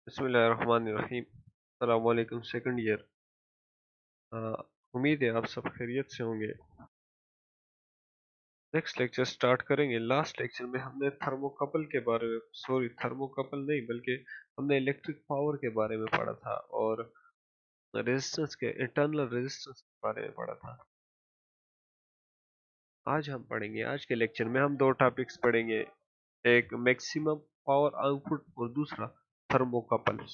बिस्मिल्लाहिर्रहमानिर्रहीम। अस्सलाम वालेकुम सेकंड ईयर। उम्मीद है आप सब खैरियत से होंगे। नेक्स्ट लेक्चर स्टार्ट करेंगे। लास्ट लेक्चर में हमने थर्मोकपल के बारे में, सॉरी थर्मोकपल नहीं बल्कि हमने इलेक्ट्रिक पावर के बारे में पढ़ा था और रेजिस्टेंस के, इंटरनल रेजिस्टेंस के बारे में पढ़ा था। आज हम पढ़ेंगे, आज के लेक्चर में हम दो टॉपिक्स पढ़ेंगे, एक मैक्सिमम पावर आउटपुट और दूसरा थर्मोकपल्स।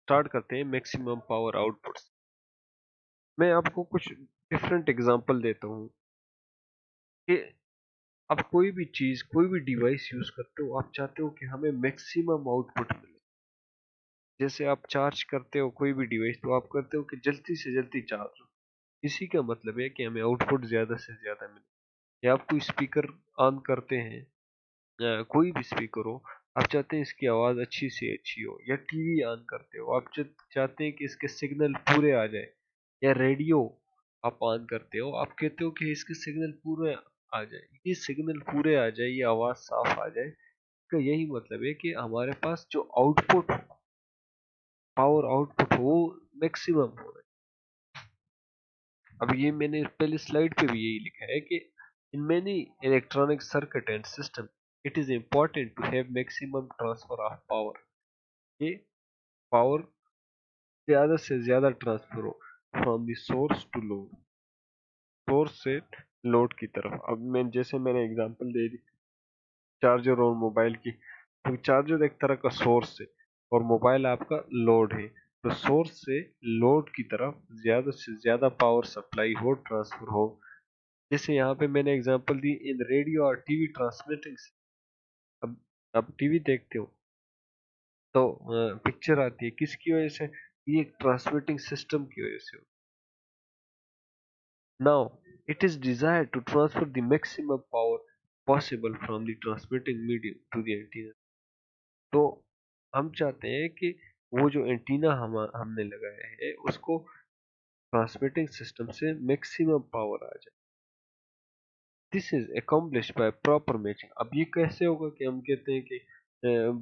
स्टार्ट करते हैं मैक्सिमम पावर आउटपुट। मैं आपको कुछ डिफरेंट एग्जांपल देता हूँ कि आप कोई भी चीज, कोई भी डिवाइस यूज करते हो, आप चाहते हो कि हमें मैक्सिमम आउटपुट मिले। जैसे आप चार्ज करते हो कोई भी डिवाइस, तो आप करते हो कि जल्दी से जल्दी चार्ज हो। इसी का मतलब है कि हमें आउटपुट ज्यादा से ज्यादा मिले। या आप कोई स्पीकर ऑन करते हैं, या कोई भी स्पीकर हो, आप चाहते हैं इसकी आवाज अच्छी से अच्छी हो। या टीवी ऑन करते हो, आप चाहते हैं कि इसके सिग्नल पूरे आ जाए। या रेडियो आप ऑन करते हो, आप कहते हो कि इसके सिग्नल पूरे आ जाए, ये सिग्नल पूरे आ जाए, ये आवाज साफ आ जाए। का यही मतलब है कि हमारे पास जो आउटपुट, पावर आउटपुट हो, मैक्सिमम हो। अब ये मैंने पहले स्लाइड पे भी यही लिखा है कि in many electronic circuit and system it is important to have maximum transfer of power. ये पावर ज्यादा से ज्यादा ट्रांसफर हो from the source to load, source से लोड की तरफ। अब मैं, जैसे मैंने एग्जांपल दे दी चार्जर और मोबाइल की, तो चार्जर एक तरह का सोर्स है और मोबाइल आपका लोड है। तो सोर्स से लोड की तरफ ज्यादा से ज्यादा पावर सप्लाई हो, ट्रांसफर हो। जैसे यहाँ पे मैंने एग्जांपल दी इन रेडियो और टीवी ट्रांसमिटिंग। अब आप टीवी देखते हो तो पिक्चर आती है किसकी वजह से? ये ट्रांसमिटिंग सिस्टम की वजह से। Now, it is desired to transfer the maximum power possible from the transmitting medium to the antenna. तो हम चाहते हैं कि वो जो एंटीना हमने लगाया है उसको ट्रांसमिटिंग सिस्टम से मैक्सिमम पावर आ जाए। This is accomplished by proper matching. अब ये कैसे होगा कि हम कहते हैं कि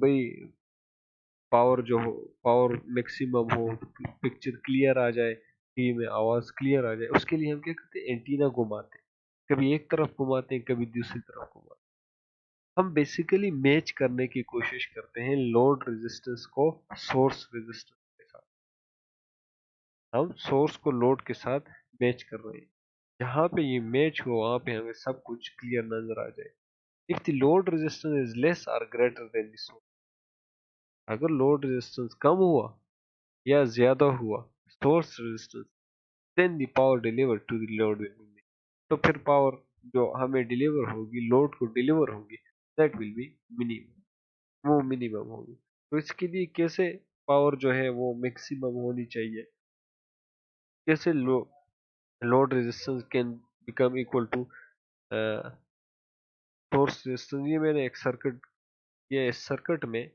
भाई पावर जो हो, पावर मैक्सिमम हो, पिक्चर क्लियर आ जाए, टीवी में आवाज क्लियर आ जाए। उसके लिए हम क्या करते हैं, एंटीना घुमाते हैं, कभी एक तरफ घुमाते हैं, कभी दूसरी तरफ घुमाते हैं। हम बेसिकली मैच करने की कोशिश करते हैं लोड रेजिस्टेंस को सोर्स रेजिस्टेंस के साथ। हम सोर्स को लोड के साथ मैच कर रहे हैं। जहाँ पे ये मैच हो वहां पे हमें सब कुछ क्लियर नजर आ जाए। If the load resistance is less और ग्रेटर देन द सोर्स, अगर लोड रेजिस्टेंस कम हुआ या ज्यादा हुआ source resistance, then the power deliver to the load will be, तो फिर पावर जो हमें डिलीवर होगी, लोड को डिलीवर होगी, दैट विल बी मिनिमम, वो मिनिमम होगी। तो इसके लिए कैसे पावर जो है वो मैक्सिमम होनी चाहिए, कैसे load resistance can become equal to source resistance. ये मैंने एक सर्किट, ये इस सर्किट में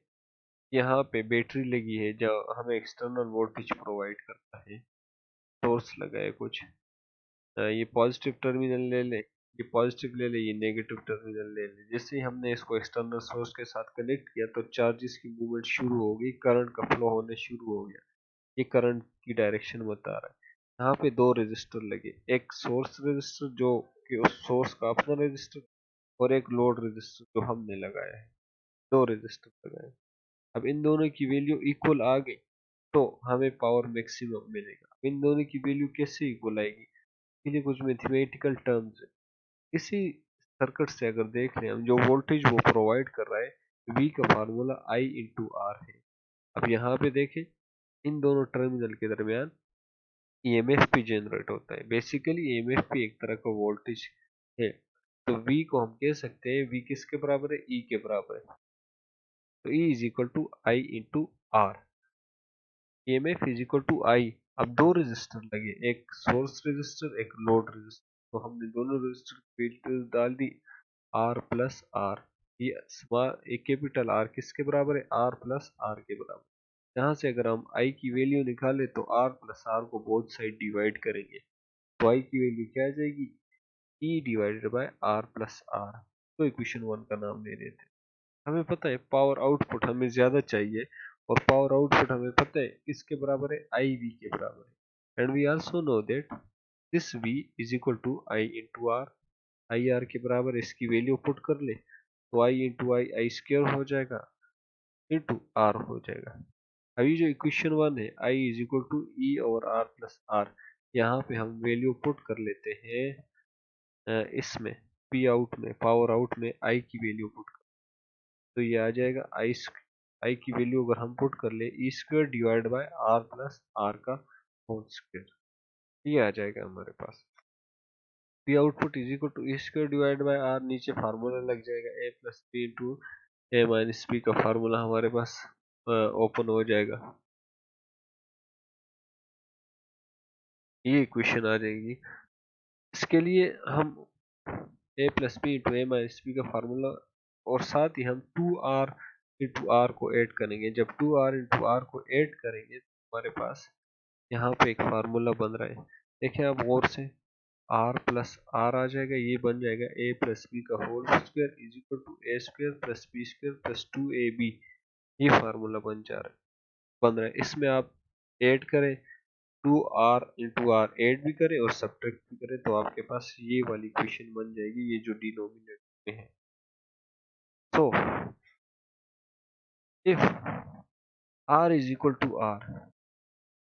यहाँ पे बैटरी लगी है जो हमें एक्सटर्नल वोल्टेज प्रोवाइड करता है। सोर्स लगा है कुछ, ये पॉजिटिव टर्मिनल ले ले, ये पॉजिटिव ले ले, ये नेगेटिव टर्मिनल ले ले। जैसे ही हमने इसको एक्सटर्नल सोर्स के साथ कनेक्ट किया तो चार्जेस की मूवमेंट शुरू हो गई, करंट का फ्लो होने शुरू हो गया। ये करंट की डायरेक्शन बता रहा है। यहाँ पे दो रेजिस्टर लगे, एक सोर्स रेजिस्टर जो कि उस सोर्स का अपना रेजिस्टर, और एक लोड रेजिस्टर जो हमने लगाया है। दो रेजिस्टर लगाए। अब इन दोनों की वैल्यू इक्वल आ गई तो हमें पावर मैक्सिमम मिलेगा। इन दोनों की वैल्यू कैसे इक्वल आएगी? इसके लिए कुछ मैथमेटिकल टर्म्स है। इसी सर्किट से अगर देख रहे हैं हम, जो वोल्टेज वो प्रोवाइड कर रहा है, V का फार्मूला I इंटू आर है। अब यहाँ पे देखें, इन दोनों टर्मिनल के दरमियान ईएमएफ भी जनरेट होता है। बेसिकली ईएमएफ भी एक तरह का वोल्टेज है। तो V को हम कह सकते हैं, V किसके बराबर है? E के बराबर है। तो E is equal to I into R, EMF is equal to I। अब दो रेजिस्टर लगे, एक सोर्स रेजिस्टर, एक लोड रेजिस्टर। तो हमने दोनों रेजिस्टर की वैल्यू डाल दी, आर प्लस आर। ये स्मॉल एक कैपिटल आर किसके बराबर है? आर प्लस आर के बराबर। यहाँ से अगर हम आई की वैल्यू निकालें तो आर प्लस आर को बोथ साइड डिवाइड करेंगे, तो आई की वैल्यू क्या आ जाएगी? E divided by R plus R. तो इक्वेशन 1 का नाम ले रहे थे। हमें पता है पावर आउटपुट हमें ज़्यादा चाहिए, और पावर आउटपुट हमें पता है किसके बराबर है, आई वी के बराबर है। And we also know that this V is equal to I into R. I R के बराबर इसकी वैल्यू पुट कर ले तो आई इंटू आई आई स्क्वायर हो जाएगा इंटू आर हो जाएगा। अभी जो इक्वेशन 1 है आई इज इक्वल टू ई और आर प्लस आर, यहाँ पे हम वैल्यू पुट कर लेते हैं इसमें पी आउट में, पावर आउट में आई की वैल्यू पुट कर, तो ये आ जाएगा आई की वैल्यू अगर हम पुट कर ले E square divide by R plus R का होल स्क्वायर, ये आ जाएगा हमारे पास। P output is equal to E square divide by R, नीचे फार्मूला लग जाएगा A plus B into A minus B का फार्मूला हमारे पास ओपन हो जाएगा, ये इक्वेशन आ जाएगी। इसके लिए हम ए plus B into A minus B का फार्मूला और साथ ही हम टू आर इंटू आर को ऐड करेंगे। जब टू आर इंटू आर को ऐड करेंगे तो हमारे पास यहाँ पे एक फार्मूला बन रहा है, देखें आप गौर से, आर प्लस आर आ जाएगा, ये बन जाएगा ए प्लस बी का whole square is equal to A square plus B square plus two A B, ये फार्मूला बन रहा है। इसमें आप ऐड करें, two R into R add भी करें और सब्ट्रैक्ट भी करें तो आपके पास ये वाली इक्वेशन बन जाएगी, ये जो डिनोमिनेटर में है। So if R is equal to R,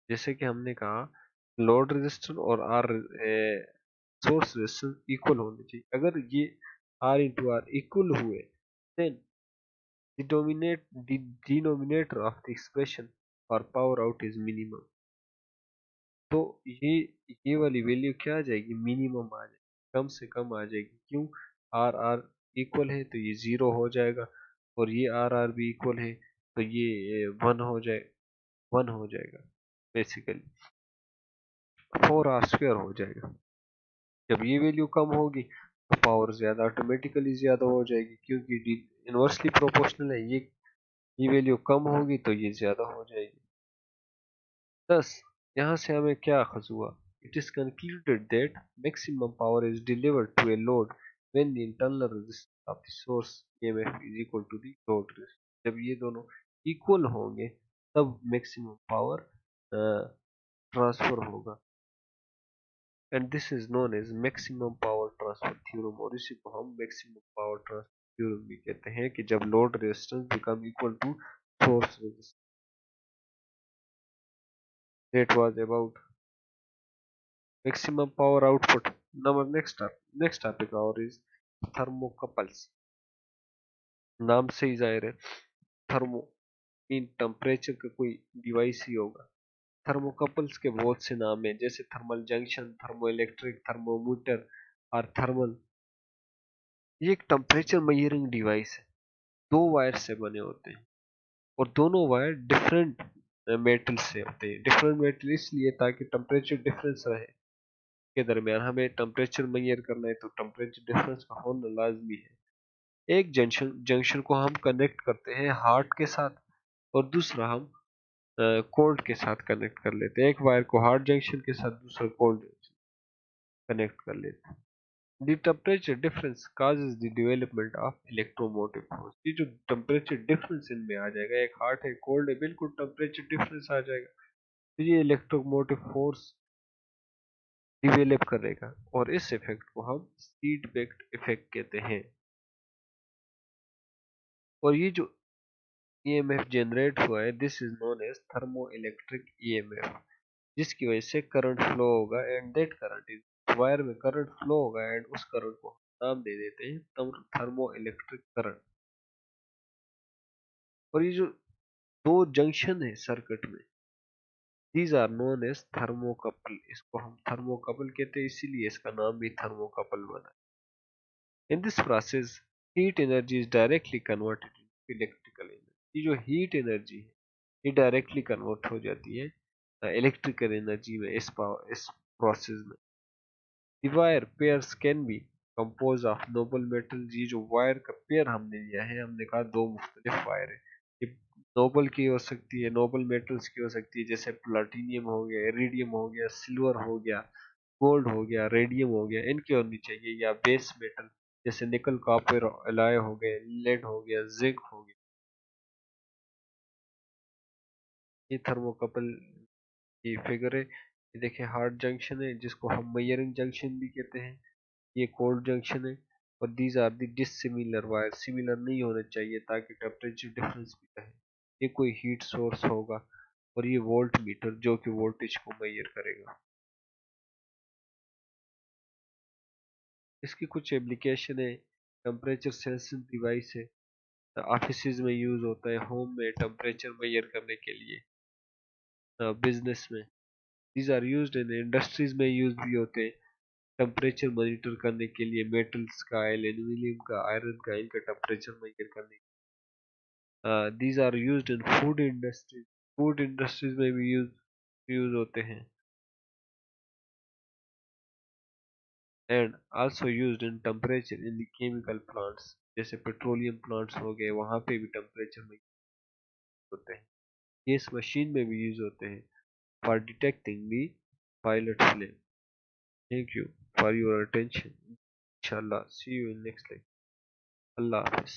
जैसे कि हमने कहा लोड रेजिस्टेंस और आर सोर्स रेजिस्टेंस इक्वल होने चाहिए, अगर ये आर इंटू आर इक्वल हुए then denominator of the expression for power out is minimum, तो ये वाली वैल्यू क्या आ जाएगी, मिनिमम आ जाएगी, कम से कम आ जाएगी। क्यों, आर आर इक्वल है तो ये जीरो हो जाएगा, और ये आर आर भी इक्वल है तो ये वन हो जाएगा, बेसिकली 4r² हो जाएगा। जब ये वैल्यू कम होगी तो पावर ज्यादा ऑटोमेटिकली ज्यादा हो जाएगी, क्योंकि इनवर्सली प्रोपोर्शनल है, ये वैल्यू कम होगी तो ये ज्यादा हो जाएगी। Thus, यहाँ से हमें क्या अखज़ हुआ? It is concluded that maximum power is delivered to a load when the internal resistance of the source EMF is equal to the load resistance. जब ये दोनों इक्वल होंगे तब मैक्सिमम पावर ट्रांसफर होगा, and this is known as maximum power transfer theorem, और इसी को हम मैक्सिमम पावर ट्रांसफर थ्योरम भी कहते हैं कि जब load resistance become equal to source resistance. That was about maximum power output. Now next topic our is thermocouples. नाम से ही जाहिर है थर्मो इन टेम्परेचर का कोई डिवाइस ही होगा। थर्मोकपल्स के बहुत से नाम हैं, जैसे thermal junction, thermo electric, thermometer और थर्मल। ये एक टेम्परेचर मेजरिंग डिवाइस है, दो वायर से बने होते हैं और दोनों वायर डिफरेंट मेटल से होते हैं। डिफरेंट मेटल इसलिए ताकि टेम्परेचर डिफरेंस रहे के दरमियान, हमें टेम्परेचर मेजर करना है तो टेम्परेचर डिफरेंस का होना लाजमी है। एक जंक्शन को हम कनेक्ट करते हैं हार्ट के साथ और दूसरा हम कोल्ड के साथ कनेक्ट कर लेते हैं। एक वायर को हार्ट जंक्शन के साथ दूसरा कोल्ड जंक्शन कनेक्ट कर लेते हैं। The temperature difference causes the development of electromotive force. ये जो टेम्परेचर डिफरेंस इनमें आ जाएगा, एक हार्ट है कोल्ड है, बिल्कुल टेम्परेचर डिफरेंस आ जाएगा, तो ये इलेक्ट्रोमोटिव फोर्स डिवेलप करेगा और इस इफेक्ट को हम सीट बेक्ड इफेक्ट कहते हैं। और ये जो ईएमएफ जनरेट हुआ है this is known as thermoelectric EMF, जिसकी वजह से करंट फ्लो होगा and that current is wire में करंट फ्लो होगा एंड उस करंट को नाम दे देते हैं थर्मो इलेक्ट्रिक करंट। और ये जो दो जंक्शन है सर्किट में these are known as thermocouple, इसको हम थर्मोकपल कहते हैं, इसीलिए इसका नाम भी थर्मोकपल बना। In this process heat energy is directly converted into electrical energy. ये जो हीट एनर्जी है ये डायरेक्टली कन्वर्ट हो जाती है इलेक्ट्रिकल एनर्जी में इस प्रोसेस में। The wire pairs can be composed of noble metals। ये जो वायर का पेयर हमने लिया है, हमने कहा दो मुख्तलिफ वायर है, ये नोबल की हो सकती है, नोबल मेटल्स की हो सकती है, जैसे प्लाटिनियम हो गया, इरिडियम हो गया, सिल्वर हो गया, गोल्ड हो गया, रेडियम हो गया, इनकी होनी चाहिए, या बेस मेटल जैसे निकल कॉपर एलॉय हो गए, लेड हो गया, जिंक हो गया। ये थर्मोकपल की फिगर है। ये देखिए हार्ड जंक्शन है जिसको हम मेयरिंग जंक्शन भी कहते हैं। ये कोल्ड जंक्शन है। और these are the dissimilar wire, similar नहीं होने चाहिए ताकि टेम्परेचर डिफरेंस भी रहे। ये कोई हीट सोर्स होगा। और ये वोल्ट मीटर जो कि वोल्टेज को मेजर करेगा। इसकी कुछ एप्लीकेशन है। टेम्परेचर सेंसिंग डिवाइस है, ऑफिस में यूज होता है, होम में टेम्परेचर मेजर करने के लिए, बिजनेस में। These are used in industries में यूज भी होते हैं टेम्परेचर मॉनिटर करने के लिए, मेटल्स का, एल्यूमिनियम का, आयरन का, इनका टेम्परेचर मेजर करने। These are used in food industries, food industries में भी यूज होते हैं। And also used in temperature in the chemical plants, जैसे पेट्रोलियम प्लांट्स हो गए, वहां पे भी टेम्परेचर में होते हैं। ये इस मशीन में भी यूज होते हैं for detecting the pilot flame. Thank you for your attention. इंशाल्लाह see you in next lecture. अल्लाह हाफिज।